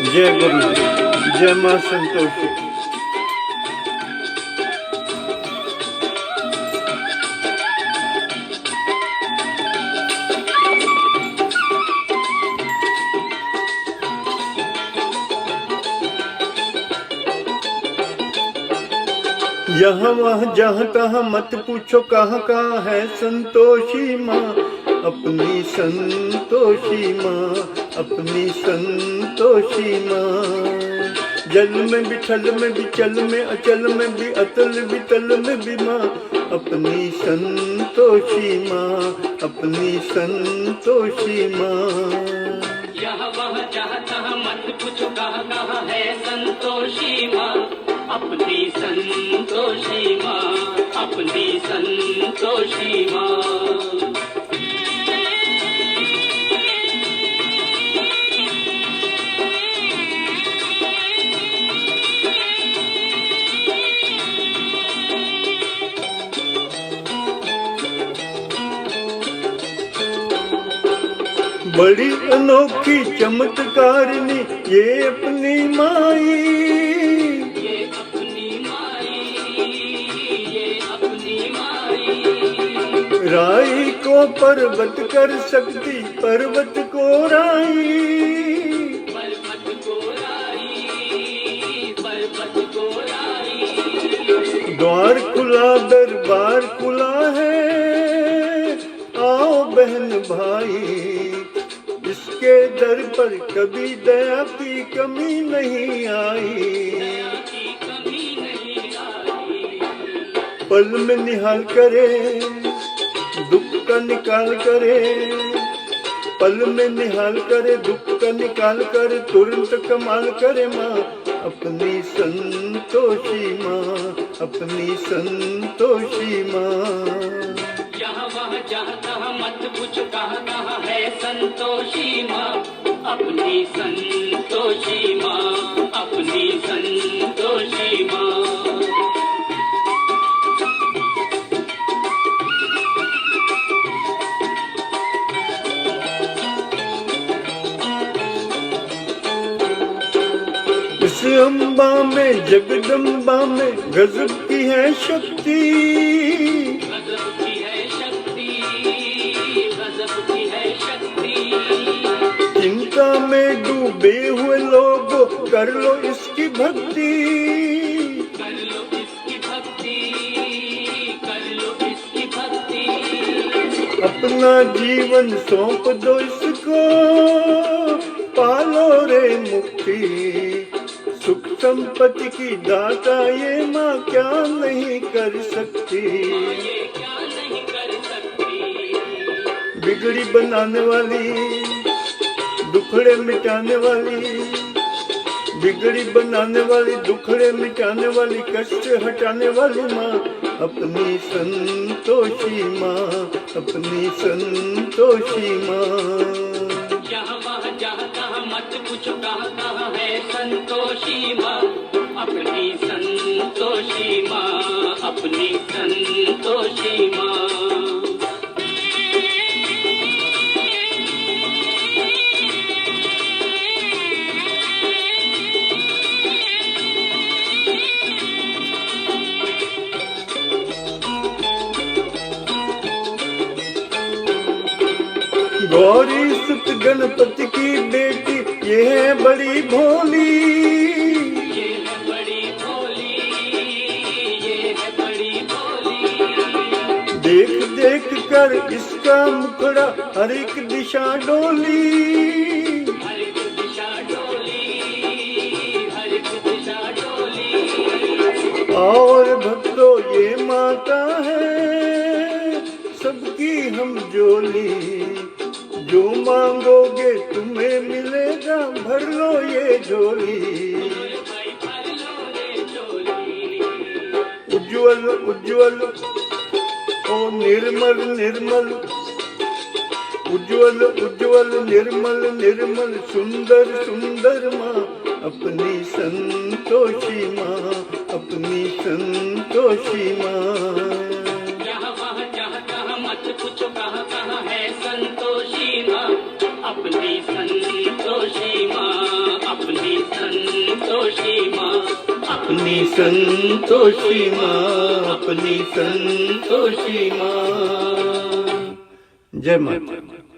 जय गुरु, जय मां संतोषी। यहाँ वहाँ जहाँ तहाँ मत पूछो कहाँ कहाँ है संतोषी माँ, अपनी संतोषी माँ, अपनी संतोषी माँ। जल में भी थल में भी चल में अचल में भी अतल भी तल में भी माँ, अपनी संतोषी माँ, अपनी संतोषी माँ। यहाँ वहाँ जहाँ तहाँ मत पूछो कहाँ कहाँ है संतोषी माँ, अपनी संतोषी माँ, अपनी संतोषी माँ। बड़ी अनोखी चमत्कारिणी ये अपनी माई, ये अपनी माई, ये अपनी माई। राई को पर्वत कर सकती पर्वत को राई, पर्वत को राई, पर्वत को राई। द्वार खुला दरबार खुला है, आओ बहन भाई, इसके दर पर कभी दया की कमी नहीं आई। पल में निहाल करे दुख का निकाल करे, पल में निहाल करे दुख का निकाल कर तुरंत कमाल करे माँ, अपनी संतोषी माँ, अपनी संतोषी माँ। यहाँ वहाँ जहाँ तहाँ मत पूछो कहाँ कहाँ है संतोषी माँ, अपनी संतोषी माँ, अपनी संतोषी माँ। इस अम्बा में जगदम्बा में गजब की है शक्ति, गजब की है शक्ति, गजब की है शक्ति। चिंता में डूबे हुए लोग कर लो इसकी भक्ति, कर लो इसकी भक्ति, कर लो इसकी भक्ति। अपना जीवन सौंप दो इसको, पालो रे मुक्ति, सुख संपत्ति की दाता ये माँ क्या नहीं कर सकती, ये क्या नहीं कर सकती। बिगड़ी बनाने वाली, दुखड़े मिटाने वाली, बिगड़ी बनाने वाली, दुखड़े मिटाने वाली, कष्ट हटाने वाली माँ, अपनी संतोषी माँ, अपनी संतोषी माँ। यहाँ वहाँ जहाँ तहाँ मत पूछो कहाँ कहाँ है संतोषी माँ, अपनी संतोषी माँ, अपनी संतोषी माँ। गौरी सुत गणपति की बेटी ये है बड़ी भोली, ये है बड़ी भोली, ये है बड़ी भोली। देख देख कर इसका मुखड़ा हर एक दिशा डोली, हर एक दिशा डोली, हर एक दिशा डोली। और भक्तों ये माता है सबकी हम जोली, जो मांगोगे तुम्हें मिलेगा, भर लो ये झोली। उज्ज्वल उज्ज्वल ओ निर्मल निर्मल, उज्ज्वल उज्ज्वल निर्मल निर्मल, सुंदर सुंदर माँ, अपनी संतोषी माँ, अपनी संतोषी माँ। यहाँ वहाँ जहाँ तहाँ मत पूछो कहाँ कहाँ है संतोषी माँ, अपनी संतोषी माँ, अपनी अपनी संतोषी माँ, अपनी संतोषी माँ। जय माता।